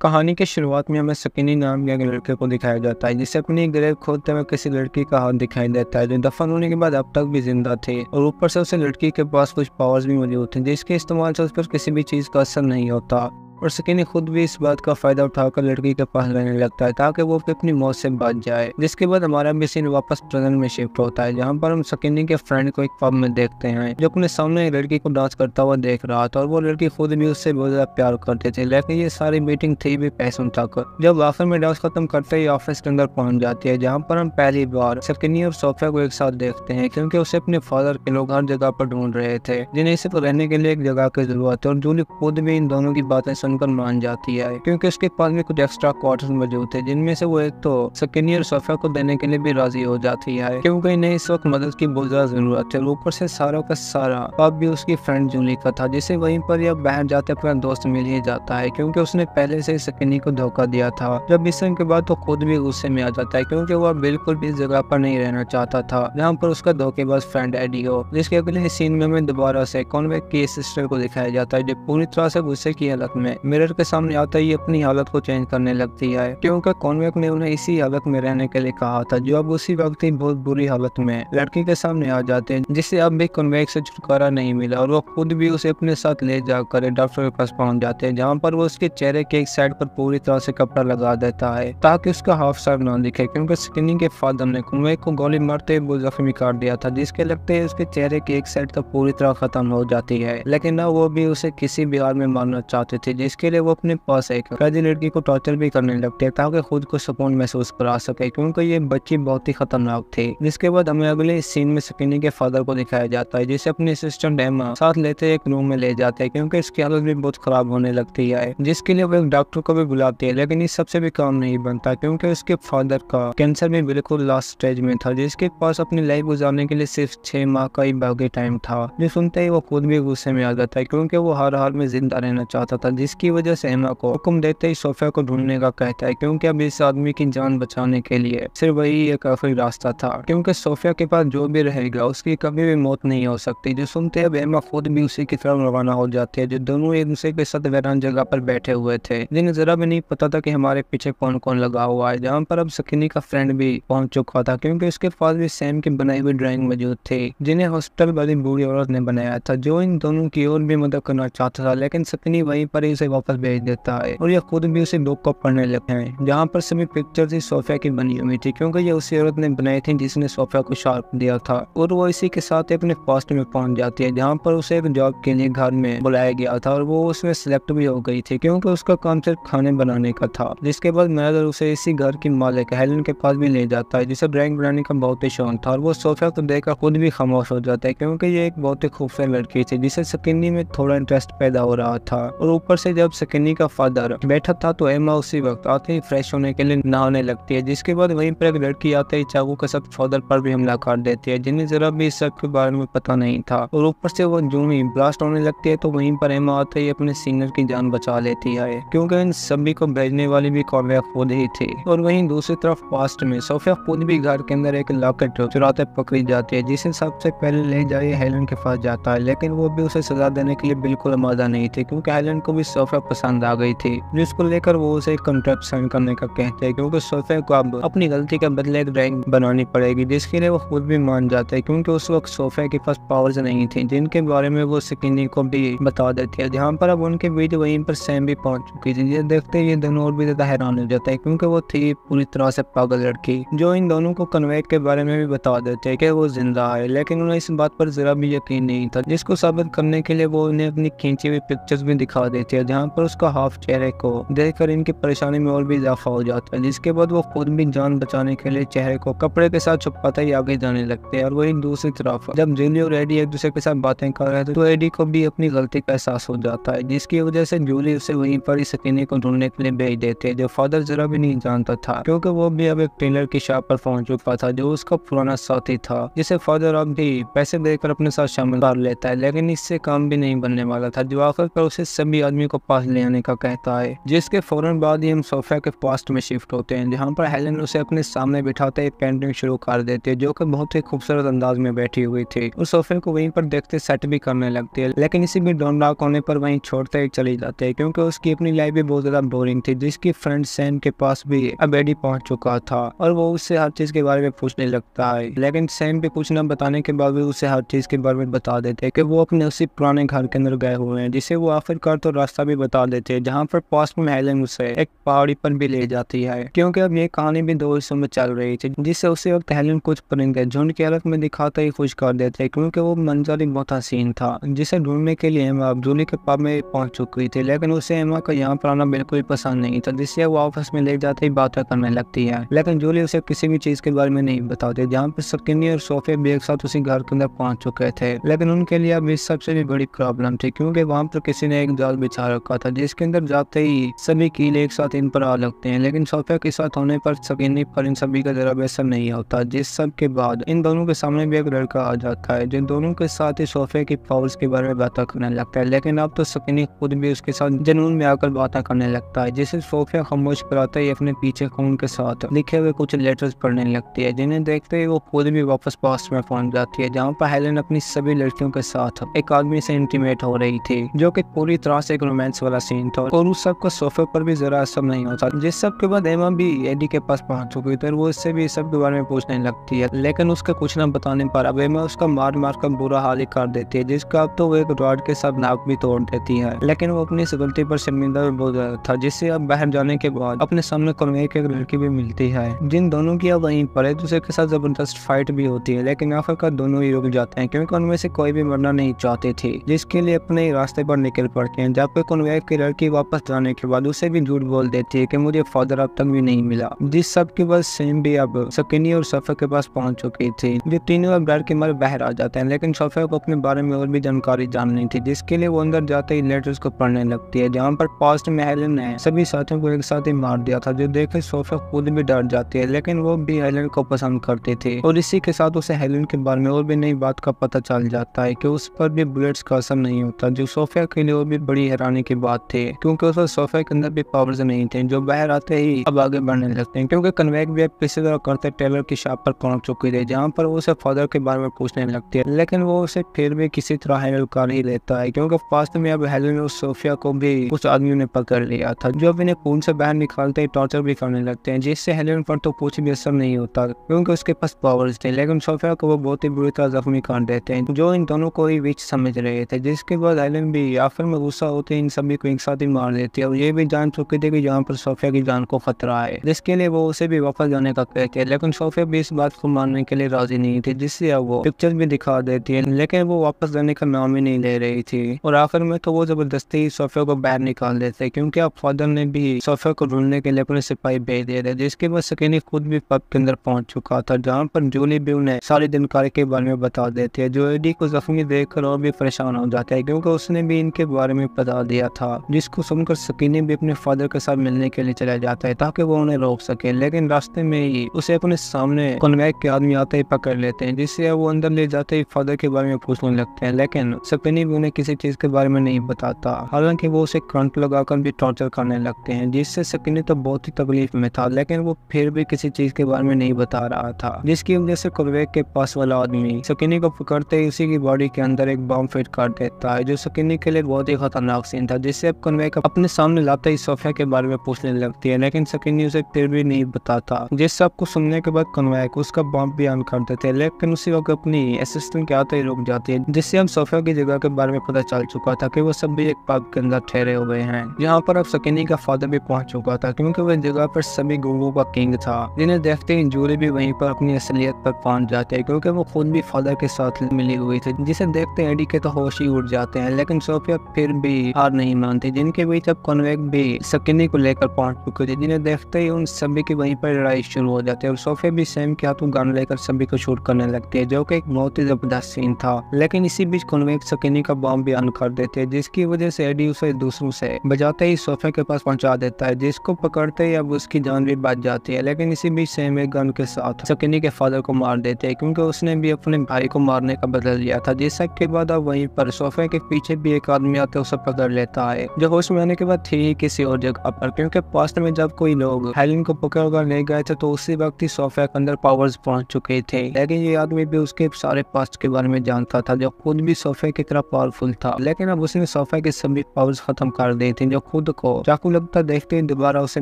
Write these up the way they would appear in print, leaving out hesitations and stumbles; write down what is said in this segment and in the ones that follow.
कहानी की शुरुआत में हमें सकीनी नाम के एक लड़के को दिखाया जाता है जिसे अपनी ग्रेव खोदते हुए किसी लड़की का हाथ दिखाई देता है जो दफन होने के बाद अब तक भी जिंदा थी और ऊपर से उसे लड़की के पास कुछ पावर्स भी मौजूद थे जिसके इस्तेमाल से उस पर किसी भी चीज का असर नहीं होता। और सकीनी खुद भी इस बात का फायदा उठाकर लड़की के पास रहने लगता है ताकि वो अपनी मौत से बच जाए। जिसके बाद हमारा भी सीन वापस प्रेजेंट में शिफ्ट होता है जहाँ पर हम सकीनी के फ्रेंड को एक पब में देखते हैं जो अपने सामने एक लड़की को डांस करता हुआ देख रहा था और वो लड़की खुद भी उससे बहुत ज्यादा प्यार करते थे, लेकिन ये सारी मीटिंग थी भी पैसों तक। जब आखिर में डांस खत्म करते ही ऑफिस के अंदर पहुंच जाती है जहाँ पर हम पहली बार सकीनी और सोफिया को एक साथ देखते हैं क्योंकि उसे अपने फादर के लोग हर जगह पर ढूंढ रहे थे जिन्हें सिर्फ रहने के लिए एक जगह की जरूरत है। और जूली खुद भी इन दोनों की बातें सुनकर मान जाती है क्योंकि उसके पास में कुछ एक्स्ट्रा क्वार्टर्स मौजूद थे जिनमें से वो एक तो सकीनी और सोफिया को देने के लिए भी राजी हो जाती है क्योंकि इन्हें इस वक्त मदद की बहुत ज्यादा जरूरत है। ऊपर से सारा का सारा पाप भी उसकी फ्रेंड जूली का था जिसे वहीं पर यह बाहर जाते अपना दोस्त मिल ही जाता है क्योंकि उसने पहले से सकीनी को धोखा दिया था। जब इस के बाद तो खुद भी गुस्से में आ जाता है क्योंकि वह बिल्कुल भी इस जगह पर नहीं रहना चाहता था जहाँ पर उसका धोखेबाज फ्रेंड एडी हो। जिसके अगले सीन में हमें दोबारा से कॉन्वे की सिस्टर को दिखाया जाता है जो पूरी तरह से गुस्से की हालत में मिरर के सामने आता ही अपनी हालत को चेंज करने लगती है क्योंकि कॉन्वेक ने उन्हें इसी हालत में रहने के लिए कहा था जो अब उसी वक्त ही बहुत बुरी हालत में लड़की के सामने आ जाते हैं जिसे अब भी कॉन्वेक से छुटकारा नहीं मिला और वो खुद भी उसे अपने साथ ले जाकर डॉक्टर के पास पहुंच जाते हैं जहाँ पर वो उसके चेहरे के एक साइड पर पूरी तरह से कपड़ा लगा देता है ताकि उसका हाफ सर ना दिखे क्योंकि सकीनी के फादर ने कॉन्वेक को गोली मारते हुए जख्मी कर दिया था जिसके लगते उसके चेहरे की एक साइड तो पूरी तरह खत्म हो जाती है। लेकिन ना वो भी उसे किसी भी हाल में मारना चाहते थे जिसके लिए वो अपने पास एक कैदी लड़की को टॉर्चर भी करने लगते हैं ताकि खुद को सुकून महसूस करा सके क्योंकि ये बच्ची बहुत ही खतरनाक थी। जिसके बाद हमें अगले सीन में सकीनी के फादर को दिखाया जाता है जिसे अपनी असिस्टेंट एमा साथ लेते एक रूम में ले जाते हैं क्योंकि इसकी हालत भी बहुत खराब होने लगती है जिसके लिए वो एक डॉक्टर को भी बुलाती है। लेकिन इस सबसे भी काम नहीं बनता क्योंकि उसके फादर का कैंसर भी बिल्कुल लास्ट स्टेज में था जिसके पास अपनी लाइफ गुजारने के लिए सिर्फ 6 माह का ही बाकी टाइम था। जो सुनते ही वो खुद भी गुस्से में आ जाता है क्योंकि वो हर हाल में जिंदा रहना चाहता था जिसकी वजह से एमा को हुक्म देते ही सोफिया को ढूंढने का कहता है क्योंकि अब इस आदमी की जान बचाने के लिए सिर्फ वही एक आखिरी रास्ता था क्योंकि सोफिया के पास जो भी रहेगा उसकी कभी भी मौत नहीं हो सकती। जो सुनते अब एमा खुद भी उसी की तरफ रवाना हो जाती है जो दोनों एक दूसरे के साथ वीरान जगह पर बैठे हुए थे जिन्हें जरा भी नहीं पता था कि हमारे पीछे कौन कौन लगा हुआ है। जहाँ पर अब सकीनी का फ्रेंड भी पहुंच चुका था क्योंकि उसके पास भी सैम की बनाई हुई ड्राइंग मौजूद थी जिन्हें हॉस्पिटल वाली बूढ़ी औरत ने बनाया था जो इन दोनों की और भी मदद करना चाहता था। लेकिन सकीनी वहीं पर ही उसे वापस भेज देता है और यह खुद भी उसे बुक को पढ़ने लगते हैं जहाँ पर सभी पिक्चर्स ही सोफिया की बनी हुई थी क्योंकि ये उसी औरत ने बनाई थी जिसने सोफिया को शार्प दिया था। और वो इसी के साथ अपने पास्ट में पहुंच जाती है जहाँ पर उसे एक जॉब के लिए घर में बुलाया गया था और वो उसमें सिलेक्ट भी हो गई थी क्योंकि उसका काम सिर्फ खाने बनाने का था। जिसके बाद मैनेजर उसे इसी घर की मालिक हेलन के पास भी ले जाता है जिसे ड्राइंग बनाने का बहुत ही शौक था और वो सोफिया को देखकर खुद भी खामोश हो जाता है क्योंकि ये एक बहुत ही खूबसूरत लड़की थी जिसे सकीनी में थोड़ा इंटरेस्ट पैदा हो रहा था। और ऊपर से जब सकीनी का फादर बैठा था तो एमा उसी वक्त आते ही फ्रेश होने के लिए नहाने लगती है जिसके बाद वहीं पर एक लड़की आते ही चाकू के साथ फादर पर भी हमला कर देती है जिन्हें जरा भी इस सब के बारे में पता नहीं था। और ऊपर से वो जो ही ब्लास्ट होने लगती है तो वहीं पर एमा आते ही अपने सीनियर की जान बचा लेती है क्योंकि इन सभी को भेजने वाली भी कॉन्वे खुद ही थी। और वहीं दूसरी तरफ पास्ट में सोफिया खुद भी घर के अंदर एक लॉकेट चुराते पकड़ी जाती है जिसे सबसे पहले ले जाए हेलन के पास जाता है लेकिन वो भी उसे सजा देने के लिए बिल्कुल आमादा नहीं थी क्योंकि हेलन को भी सोफिया पसंद आ गई थी जिसको लेकर वो उसे कॉन्ट्रैक्ट साइन करने का कहते हैं क्योंकि सोफिया को अब अपनी गलती के बदले एक ड्राइंग बनानी पड़ेगी जिसके लिए वो खुद भी मान जाता है क्योंकि उस वक्त सोफिया के पास पावर्स नहीं थी जिनके बारे में वो सकीनी को भी बता देती है। जहाँ पर अब उनके बीच वहीं पर सैम भी पहुंच चुकी थी ये देखते ये दोनों और भी ज्यादा हैरान हो जाता है क्योंकि वो थी पूरी तरह से पागल लड़की जो इन दोनों को कन्वेक के बारे में भी बता देते हैं कि वो जिंदा है। लेकिन उन्हें इस बात पर जरा भी यकीन नहीं था जिसको साबित करने के लिए वो उन्हें अपनी खींची हुई पिक्चर्स भी दिखा देती है जहाँ पर उसका हाफ चेहरे को देखकर इनकी परेशानी में और भी इजाफा हो जाता है। जिसके बाद वो खुद भी जान बचाने के लिए चेहरे को कपड़े के साथ छुपाते ही आगे जाने लगते हैं। और वहीं दूसरी तरफ जब जूली और एडी एक दूसरे के साथ बातें कर रहे थे तो एडी को भी अपनी गलती का एहसास हो जाता है जिसकी वजह से जूली उसे वहीं पर ही सकीनी को ढूंढने के लिए भेज देते हैं जो फादर जरा भी नहीं जानता था क्योंकि वो भी अब एक टेलर की शॉप पर पहुंच चुका था जो उसका पुराना साथी था जिसे फादर अब भी पैसे देकर अपने साथ शामिल कर लेता है। लेकिन इससे काम भी नहीं बनने वाला था जो आखिर पर उसे सभी आदमी को पास ले आने का कहता है, जिसके फौरन बाद ही हम सोफिया के पास्ट में शिफ्ट होते हैं, जहाँ पर हेलेन उसे अपने सामने बिठाते ही पेंटिंग शुरू कर देती है, जो कि बहुत ही खूबसूरत अंदाज में बैठी हुई थी। और सोफिया को वहीं पर देखते सेट भी करने लगती है, लेकिन इसी भी डॉन डार्क होने पर वहीं छोड़ते ही चली जाती है, क्योंकि उसकी अपनी लाइफ भी बहुत ज्यादा बोरिंग थी, जिसकी फ्रेंड सैन के पास भी अब एडी पहुंच चुका था और वो उससे हर चीज के बारे में पूछने लगता है। लेकिन सैन भी कुछ न बताने के बाद भी उसे हर चीज के बारे में बता देते हैं कि वो अपने उसी पुराने घर के अंदर गए हुए हैं, जिसे वो आखिरकार तो रास्ता भी बता देते हैं, जहाँ पर पास्ट में हेलेन उसे एक पहाड़ी पर भी ले जाती है, क्योंकि अब ये कहानी भी 2 हिस्सों में चल रही थी, जिससे उसी वक्त हेलेन कुछ परिंदे झुंड की हालत में दिखाते ही खुश कर देते हैं, क्योंकि वो मंजर ही बहुत हसीन था, जिसे ढूंढने के लिए एमा जूली के पब में पहुंच चुकी थी। लेकिन उसे एमा का यहाँ पर आना बिल्कुल पसंद नहीं था, जिससे वो ऑफिस में ले जाते ही बातें करने लगती है, लेकिन जूली उसे किसी भी चीज के बारे में नहीं बताती। जहाँ पर सकिनी और सोफिया भी एक साथ उसी घर के अंदर पहुंच चुके थे, लेकिन उनके लिए अब इस सबसे भी बड़ी प्रॉब्लम थी, क्योंकि वहाँ पर किसी ने एक जाल बिछा रखा था, जिसके अंदर जाते ही सभी कील एक साथ इन पर आ लगते हैं। लेकिन सोफिया के साथ होने पर सकिनी पर इन सभी का जरा बेसर नहीं होता, जिस सब के बाद इन दोनों के सामने भी एक लड़का आ जाता है, जो दोनों के साथ ही सोफिया की पावर्स के बारे में बातें करने लगता है। लेकिन अब तो सकिनी खुद भी उसके साथ जुनून में आकर बातें करने लगता है, जिसे सोफिया खामोश कराते ही अपने पीछे खून के साथ लिखे हुए कुछ लेटर्स पढ़ने लगती है, जिन्हें देखते ही वो खुद भी वापस पास्ट में पहुंच जाती है, जहाँ पर हेलेन अपनी सभी लड़कियों के साथ एक आदमी से इंटीमेट हो रही थी, जो कि पूरी तरह से एक रोमांस वाला सीन था, और उस सब का सोफिया पर भी जरा असर नहीं होता। जिस सब के बाद एमा भी एडी के पास पहुंच चुकी थी, वो इससे भी इस सब के बारे में पूछने लगती है, लेकिन उसके कुछ न बताने पर अब एमा उसका मार मार कर बुरा हाल ही कर देती है, जिसका अब तो वो एक रॉड के साथ नाक भी तोड़ देती है। लेकिन वो अपनी इस गलती पर शर्मिंदा भी बहुत ज्यादा था, जिससे अब बाहर जाने के बाद अपने सामने कन्वे की एक लड़की भी मिलती है, जिन दोनों की अब वहीं पर एक दूसरे के साथ जबरदस्त फाइट भी होती है। लेकिन आखिरकार दोनों ही रुक जाते हैं, क्योंकि उनमें से कोई भी मरना नहीं चाहते थे, जिसके लिए अपने रास्ते पर निकल पड़ते हैं। जबकि कन्वे की लड़की वापस जाने के बाद उसे भी झूठ बोल देती है कि मुझे फादर अब तक भी नहीं मिला, जिस सब के बाद सेम भी अब सकिनी और सोफिया के पास पहुंच चुकी थी, जो तीनों अब डर के मारे बाहर आ जाते हैं। लेकिन सोफिया को अपने बारे में और भी जानकारी जाननी थी, जिसके लिए वो अंदर जाते ही लेटर्स को पढ़ने लगती है, जहाँ पर पास्ट में हेलेन ने सभी साथियों को एक साथ ही मार दिया था, जो देख सोफिया खुद भी डर जाती है। लेकिन वो भी हेलेन को पसंद करते थे, और इसी के साथ उसे हेलेन के बारे में और भी नई बात का पता चल जाता है कि उस पर भी बुलेट्स का असर नहीं होता, जो सोफिया के लिए और भी बड़ी हैरानी की बात थी, क्योंकि उस सोफिया के अंदर भी पावर्स नहीं थे, जो बाहर आते ही अब आगे बढ़ने लगते हैं। क्योंकि कन्वेक भी अब किसी तरह करते टेलर की शॉप पर पहुंच चुकी थी, जहाँ पर वो उसे फादर के बारे में पूछने लगती है, लेकिन वो उसे फिर भी किसी तरह हैंडल कर ही लेता है, क्योंकि पास्ट में अब हेलेन और सोफिया को भी कुछ आदमियों ने पकड़ लिया था, जो अब इन्हें खून से बाहर निकालते ही टॉर्चर भी करने लगते हैं, जिससे हेलेन पर तो कुछ भी असर नहीं होता, क्योंकि उसके पास पावर्स थे। लेकिन सोफिया को वो बहुत ही बुरी तरह जख्मी कर देते हैं, जो इन दोनों को ही विच समझ रहे थे, जिसके बाद हेलेन भी आखिर में गुस्सा होते इन सभी को एक साथ ही मार देती है, और ये भी जान चुके थे कि यहाँ पर सोफिया की जान को खतरा है, जिसके लिए वो उसे भी वापस जाने का कहते हैं। लेकिन सोफिया भी इस बात को मानने के लिए राजी नहीं थी, जिससे अब वो पिक्चर भी दिखा देती है, लेकिन वो वापस जाने का नाम ही नहीं ले रही थी, और आखिर में तो वो जबरदस्ती सोफिया को बाहर निकाल देते, क्योंकि अब फादर ने भी सोफिया को ढूंढने के लिए अपने सिपाही भेज दिए थे, जिसके बाद सकिनी खुद भी पब के अंदर पहुंच चुका था, जहाँ पर जूली भी उन्हें सारी दिनकारी के बारे में बता देती है, जो एडी को जख्मी देखकर और भी परेशान हो जाता है, क्योंकि उसने भी इनके बारे में बता दिया था, जिसको सुनकर सकिनी भी अपने फादर के साथ मिलने के लिए चला जाता है, ताकि वो उन्हें रोक सके। लेकिन रास्ते में ही उसे अपने सामने कन्वेक के आदमी आते ही पकड़ लेते हैं, जिससे वो अंदर ले जाते ही फादर के बारे में पूछने लगते हैं। लेकिन सकिनी भी उन्हें किसी चीज के बारे में नहीं बताता, हालांकि वो उसे करंट लगाकर भी टॉर्चर करने लगते हैं, जिससे सकिनी तो बहुत ही तकलीफ में था, लेकिन वो फिर भी किसी चीज के बारे में नहीं बता रहा था, जिसकी वजह से कन्वेक के पास वाला आदमी सकिनी को पकड़ते ही उसी की बॉडी के अंदर एक बम फिट कर देता है, जो सकिनी के लिए बहुत ही खतरनाक सीन था, जिससे अब कन्वेक अपने सामने लाते ही सोफिया के बारे में पूछने लगती है, लेकिन सकिनी उसे फिर भी नहीं बताता। जिस सब को सुनने के बाद कन्वेक उसका बम भी ऑन कर देते हैं, लेकिन उसी वक्त अपनी असिस्टेंट के आते ही रुक जाती है, जिससे हम सोफिया की जगह के बारे में पता चल चुका था कि वो सब भी एक पब के अंदर ठहरे हुए हैं, जहाँ पर अब सकिनी का फादर भी पहुंच चुका था, क्योंकि वह जगह पर सभी गुंगों का किंग था, जिन्हें देखते ही जूली भी वहीं पर अपनी असलियत पर पहुंच जाते हैं, क्योंकि वो खुद भी फादर के साथ मिली हुई थी, जिसे देखते एडी के तो होश ही उड़ जाते हैं। लेकिन सोफिया फिर भी हार नहीं मानती, जिनके बीच अब कन्वेक भी सकिनी को लेकर पहुंच चुके थे, जिन्हें देखते ही उन सभी की वहीं पर लड़ाई शुरू हो जाती है, और सोफिया भी सैम के हाथों गन लेकर सभी को शूट करने लगती है, जो कि एक बहुत ही जबरदस्त सीन था। लेकिन इसी बीच कन्वेक सकिनी का बम भी ऑन कर देते हैं, जिसकी वजह से एडी उसे दूसरों से बजाते ही सोफिया के पास पहुंचा देता है, जिसको पकड़ते ही अब उसकी जान भी बच जाती है। लेकिन इसी बीच सैम एक गन के साथ सकिनी के फादर को मार देते हैं, क्योंकि उसने भी अपने भाई को मारने का बदल लिया था। जिस सब के बाद अब वहीं पर सोफिया के पीछे भी एक आदमी आते उसे पकड़ लेता लेता है, जो होश में आने के बाद थी ही किसी और जगह पर, क्योंकि पास्ट में जब कोई लोग हेलेन को पकड़ कर ले गए थे तो उसी वक्त ही सोफिया के अंदर पावर्स पहुंच चुके थे। लेकिन ये आदमी भी उसके सारे पास्ट के बारे में जानता था, जो खुद भी सोफिया की तरह पावरफुल था। लेकिन अब उसने सोफिया की सभी पावर्स खत्म कर दी थी, जो खुद को चाकू लगता देखते ही दोबारा उसे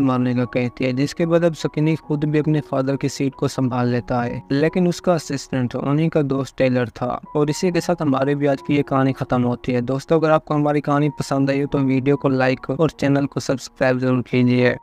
मारने का कहती है। जिसके बाद अब सकिनी खुद भी अपने फादर की सीट को संभाल लेता है, लेकिन उसका असिस्टेंट उन्हीं का दोस्त टेलर था। और इसी के साथ हमारी भी आज की ये कहानी खत्म होती है। दोस्तों, अगर आपको हमारी कहानी पसंद आई हो तो वीडियो को लाइक और चैनल को सब्सक्राइब जरूर कीजिए।